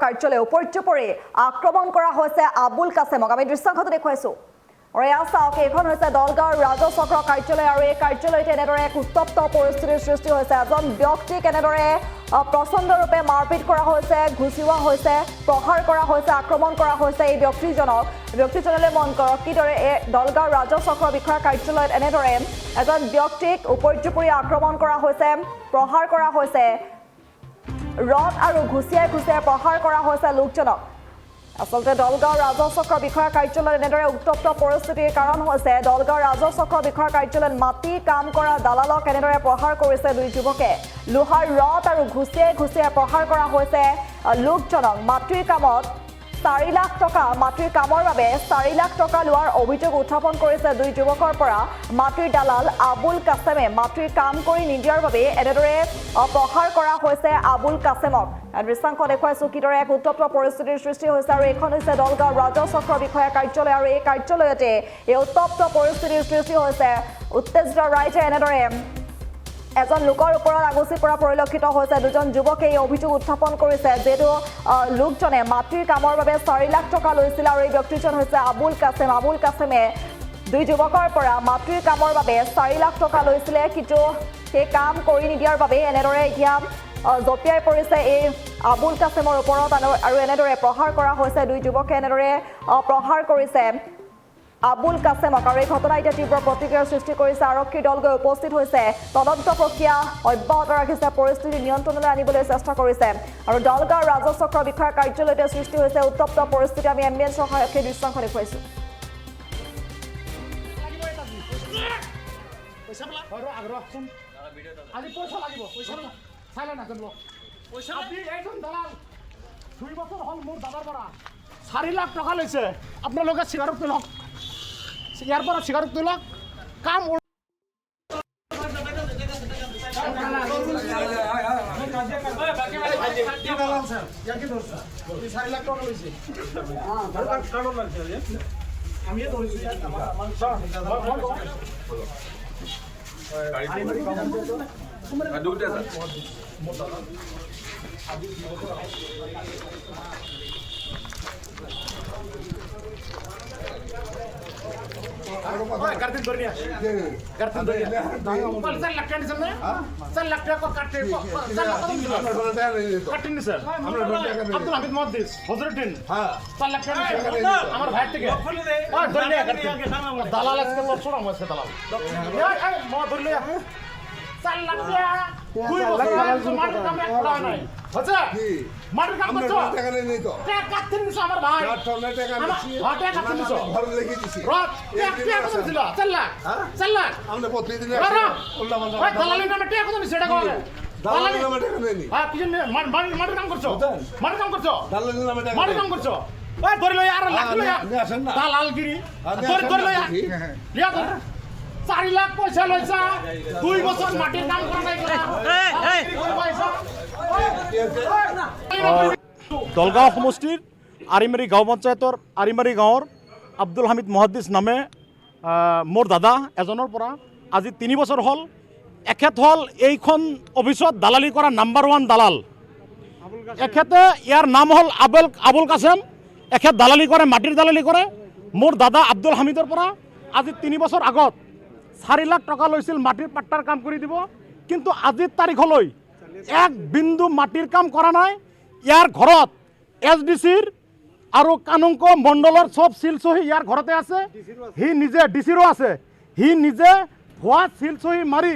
কাৰ্যালয় উপৰ্যুপৰি আক্ৰমণ কৰা হৈছে আবুল কাছেমক। আমি দৃশ্যাংশটো দেখুৱাইছোঁ। আৰু এয়া চাওক, এইখন হৈছে দলগাঁৱৰ ৰাজহ চক্ৰ কাৰ্যালয় আৰু এই কাৰ্যালয়ত এনেদৰে এক উত্তপ্ত পৰিস্থিতিৰ সৃষ্টি হৈছে। এজন ব্যক্তিক এনেদৰে প্ৰচণ্ডৰূপে মাৰপিট কৰা হৈছে, ঘুচিওৱা হৈছে, প্ৰহাৰ কৰা হৈছে, আক্ৰমণ কৰা হৈছে এই ব্যক্তিজনলৈ মন কৰক কিদৰে এই দলগাঁৱৰ ৰাজহ চক্ৰ বিষয়া কাৰ্যালয়ত এনেদৰে এজন ব্যক্তিক উপৰ্যুপৰি আক্ৰমণ কৰা হৈছে, প্ৰহাৰ কৰা হৈছে, ৰড আৰু ঘুচিয়াই প্ৰহাৰ কৰা হৈছে লোকজনক। আচলতে দলগাঁৱৰ ৰাজহ চক্ৰ বিষয়া কাৰ্যালয়ত এনেদৰে উত্তপ্ত পৰিস্থিতিৰ কাৰণ হৈছে দলগাঁৱৰ ৰাজহ চক্ৰ বিষয়া কাৰ্যালয়ত মাটি কাম কৰা দালালক এনেদৰে প্ৰহাৰ কৰিছে দুই যুৱকে। লোহাৰ ৰড আৰু ঘুচিয়াই প্ৰহাৰ কৰা হৈছে লোকজনক। মাটিৰ কামত 4 লাখ টকা, মাটিৰ কামৰ বাবে 4 লাখ টকা লোৱাৰ অভিযোগ উত্থাপন কৰিছে দুই যুৱকৰ পৰা। মাটিৰ দালাল আবুল কাছেমে মাটিৰ কাম কৰি নিদিয়াৰ বাবে এনেদৰে প্ৰহাৰ কৰা হৈছে আবুল কাছেমক। দৃশ্যাংশ দেখুৱাইছোঁ কিদৰে এক উত্তপ্ত পৰিস্থিতিৰ সৃষ্টি হৈছে। আৰু এইখন হৈছে দলগাঁৱৰ ৰাজহ চক্ৰ বিষয়া কাৰ্যালয় আৰু এই কাৰ্যালয়তে এই উত্তপ্ত পৰিস্থিতিৰ সৃষ্টি হৈছে। উত্তেজিত ৰাইজে এনেদৰে এজন লোকৰ ওপৰত আগুচি পৰা পৰিলক্ষিত হৈছে। দুজন যুৱকে এই অভিযোগ উত্থাপন কৰিছে যিহেতু লোকজনে মাটিৰ কামৰ বাবে 4 লাখ টকা লৈছিল আৰু এই ব্যক্তিজন হৈছে আবুল কাছেম। আবুল কাছেমে দুই যুৱকৰ পৰা মাটিৰ কামৰ বাবে 4 লাখ টকা লৈছিলে, কিন্তু সেই কাম কৰি নিদিয়াৰ বাবে এনেদৰে এতিয়া জঁপিয়াই পৰিছে এই আবুল কাছেমৰ ওপৰত আৰু এনেদৰে প্ৰহাৰ কৰা হৈছে। দুই যুৱকে এনেদৰে প্ৰহাৰ কৰিছে আবুল কাছেমক আৰু এই ঘটনাই এতিয়া তীব্ৰ প্ৰতিক্ৰিয়াৰ সৃষ্টি কৰিছে। আৰক্ষীৰ দল গৈ উপস্থিত হৈছে, তদন্ত প্ৰক্ৰিয়া অব্যাহত ৰাখিছে, পৰিস্থিতি নিয়ন্ত্ৰণলৈ আনিবলৈ চেষ্টা কৰিছে। আৰু দলগাঁৱৰ ৰাজহ চক্ৰ বিষয়াৰ কাৰ্যালয়তে সৃষ্টি হৈছে উত্তপ্ত পৰিস্থিতি। আমি এম্বিয়েন্স সহায়ক সেই দৃশ্যাংশ দেখুৱাইছোঁ। চাৰি লাখ টকা লৈছে, আপোনালোকে চিগাৰেট তোলক, ইয়াৰ পৰা চিগাৰেট তোলক, কাম আব্দুল হামিদ মহাদ্দিস হযরুদ্দিন 4 লাখ টাকা আমার ভাই থেকে দালাল আজকে লড়ছড় আছে দালাল মা ধরলে 4 লাখ টাকা দুই বছর মাটির কাম করা নাই আচ্ছা মাটির কাম করছো টাকা নেই তো টাকা কাটতে নিছো আমার ভাই টাকা নিছি টাকা কাটতে নিছো ঘর লিখে দিছি রাত টাকা কত ছিল 4 লাখ 4 লাখ আমরা প্রতিদিন উল্লা বন্ধ ভাই দালালের নামে টাকা কত নিছো এটা কও দালালের নামে টাকা নেই হ্যাঁ কি মাটির কাম করছো মাটির কাম করছো দালালের নামে টাকা মাটির কাম করছো ওই ধরে লই আর লাখ লই আসেন না দালালগিরি ধরে লই লিয়া তো 4 লাখ পয়সা লইছা 2 বছর মাটির কাম করা নাই দলগাঁও সমষ্টিৰ আৰিমাৰী গাঁও পঞ্চায়তৰ আৰিমাৰী গাঁৱৰ আব্দুল হামিদ মহাদ্দিছ নামে মোৰ দাদা এজনৰ পৰা আজি 3 বছৰ হ'ল। এখেত হ'ল এইখন অফিচত দালালি কৰা নাম্বাৰ 1 দালাল। এখেতে ইয়াৰ নাম হ'ল আবুল কাছেম। এখেত দালালি কৰে, মাটিৰ দালালি কৰে। মোৰ দাদা আব্দুল হামিদৰ পৰা আজি 3 বছৰ আগত 4 লাখ টকা লৈছিল মাটিৰ পাট্টাৰ কাম কৰি দিব, কিন্তু আজিৰ তাৰিখলৈ এক বিন্দু মাটিৰ কাম কৰা নাই। ইয়াৰ ঘৰত SDCৰ আৰু কানুংক মণ্ডলৰ চব চিলচহী ইয়াৰ ঘৰতে আছে। সি নিজে ডিচিৰো আছে, সি নিজে ভুৱা চিলচহী মাৰি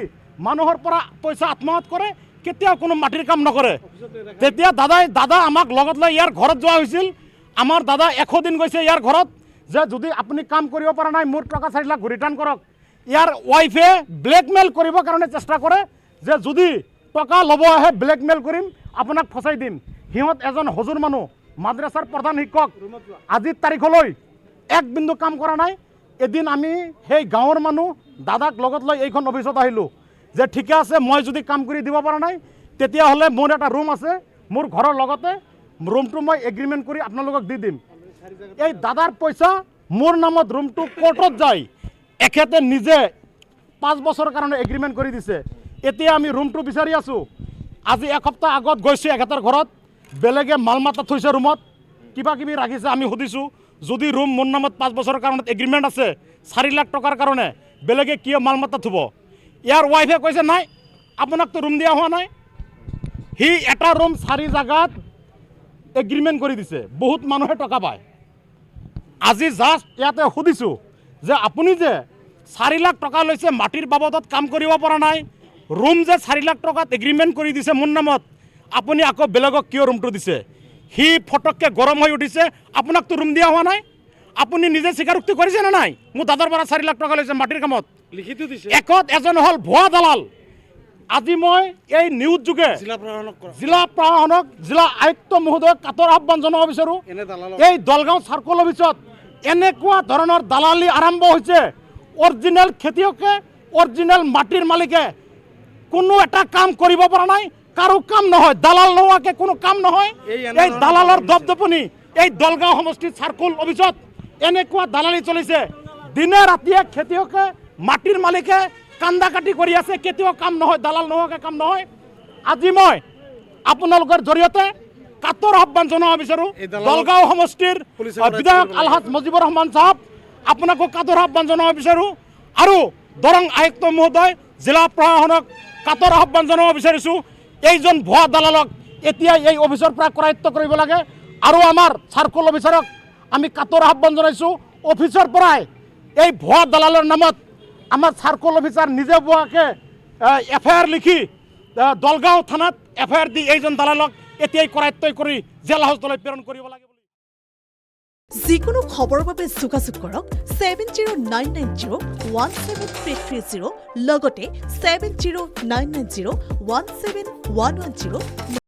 মানুহৰ পৰা পইচা আত্মসাৎ কৰে, কেতিয়াও কোনো মাটিৰ কাম নকৰে। তেতিয়া দাদা আমাক লগত লৈ ইয়াৰ ঘৰত যোৱা হৈছিল। আমাৰ দাদা 100 দিন গৈছে ইয়াৰ ঘৰত যে যদি আপুনি কাম কৰিব পৰা নাই মোৰ টকা 4 লাখ ৰিটাৰ্ণ কৰক। ইয়াৰ ৱাইফে ব্লেকমেইল কৰিবৰ কাৰণে চেষ্টা কৰে যে যদি টকা ল'ব আহে ব্লেকমেইল কৰিম, আপোনাক ফচাই দিম। সিহঁত এজন হজুৰ মানুহ, মাদ্ৰাছাৰ প্ৰধান শিক্ষক, আজিৰ তাৰিখলৈ এক বিন্দু কাম কৰা নাই। এদিন আমি সেই গাঁৱৰ মানুহ দাদাক লগত লৈ এইখন অফিচত আহিলোঁ যে ঠিকে আছে, মই যদি কাম কৰি দিব পৰা নাই তেতিয়াহ'লে মোৰ এটা ৰুম আছে, মোৰ ঘৰৰ লগতে ৰুমটো মই এগ্ৰিমেণ্ট কৰি আপোনালোকক দি দিম। এই দাদাৰ পইচা মোৰ নামত ৰুমটো কোৰ্টত যায়। এখেতে নিজে 5 বছৰৰ কাৰণে এগ্ৰিমেণ্ট কৰি দিছে। এতিয়া আমি ৰুমটো বিচাৰি আছোঁ। আজি 1 সপ্তাহ আগত গৈছোঁ এখেতৰ ঘৰত, বেলেগে মাল মাতা থৈছে ৰুমত কিবা কিবি ৰাখিছে আমি সুধিছোঁ যদি ৰুম মোৰ নামত 5 বছৰৰ কাৰণে এগ্ৰিমেণ্ট আছে 4 লাখ টকাৰ কাৰণে বেলেগে কিয় মাল মাতা থব ইয়াৰ ৱাইফে কৈছে নাই আপোনাকতো ৰুম দিয়া হোৱা নাই সি এটা ৰুম 4 জাগাত এগ্ৰিমেণ্ট কৰি দিছে বহুত মানুহে টকা পায় আজি জাষ্ট ইয়াতে সুধিছোঁ যে আপুনি যে 4 লাখ টকা লৈছে মাটিৰ বাবদত কাম কৰিব পৰা নাই ৰুম যে 4 লাখ টকাত এগ্ৰিমেণ্ট কৰি দিছে মোৰ নামত আপুনি আকৌ বেলেগক কিয় ৰুমটো দিছে সি ফটককৈ গৰম হৈ উঠিছে আপোনাকতো ৰুম দিয়া হোৱা নাই আপুনি নিজে স্বীকাৰোক্তি কৰিছে নে নাই মোৰ দাদাৰ পৰা 4 লাখ টকা লৈছে মাটিৰ কামত লিখিত দিছে একত এজন হ'ল ভুৱা দালাল আজি মই এই নিউজ যোগে জিলা প্ৰশাসনক জিলা আয়ুক্ত মহোদয়ক কাটৰ আহ্বান জনাব বিচাৰোঁ এই দলগাঁও চাৰ্কল অফিচত এনেকুৱা ধৰণৰ দালালি আৰম্ভ হৈছে অৰিজিনেল খেতিয়কে অৰিজিনেল মাটিৰ মালিকে কোনো এটা কাম কৰিব পৰা নাই কাৰো কাম নহয় দালাল নোহোৱাকৈ কোনো কাম নহয় এই দালালৰ দপদপনি এই দলগাঁও সমষ্টিৰ চাৰ্কল অফিচত এনেকুৱা দালালি চলিছে দিনে ৰাতিয়ে খেতিয়কে মাটিৰ মালিকে কান্দা কাটি কৰি আছে কেতিয়াও কাম নহয় দালাল নোহোৱাকৈ কাম নহয় আজি মই আপোনালোকৰ জৰিয়তে কাটৰ আহ্বান জনাব বিচাৰোঁ দলগাঁও সমষ্টিৰ বিধায়ক আলহাজ মুজিবুৰ ৰহমান চাহাব আপোনাকো কাটৰ আহ্বান জনাব বিচাৰোঁ আৰু দৰং আয়ুক্ত মহোদয় জিলা প্ৰশাসনক কাটৰ আহ্বান জনাব বিচাৰিছোঁ এইজন ভুৱা দালালক এতিয়া এই অফিচৰ পৰা কৰায়ত্ব কৰিব লাগে আৰু আমাৰ চাৰ্কল অফিচাৰক আমি কাটৰ আহ্বান জনাইছোঁ অফিচৰ পৰাই এই ভুৱা দালালৰ নামত আমাৰ চাৰ্কল অফিচাৰ নিজে পোৱাকৈ এফআইআৰ লিখি দলগাঁও থানাত এফআইআৰ দি এইজন দালালক এতিয়াই কৰায়ত্ব কৰি জেল হাউচলৈ প্ৰেৰণ কৰিব লাগে যিকোনো খবৰৰ বাবে যোগাযোগ কৰক 7099017330 লগতে 7099017110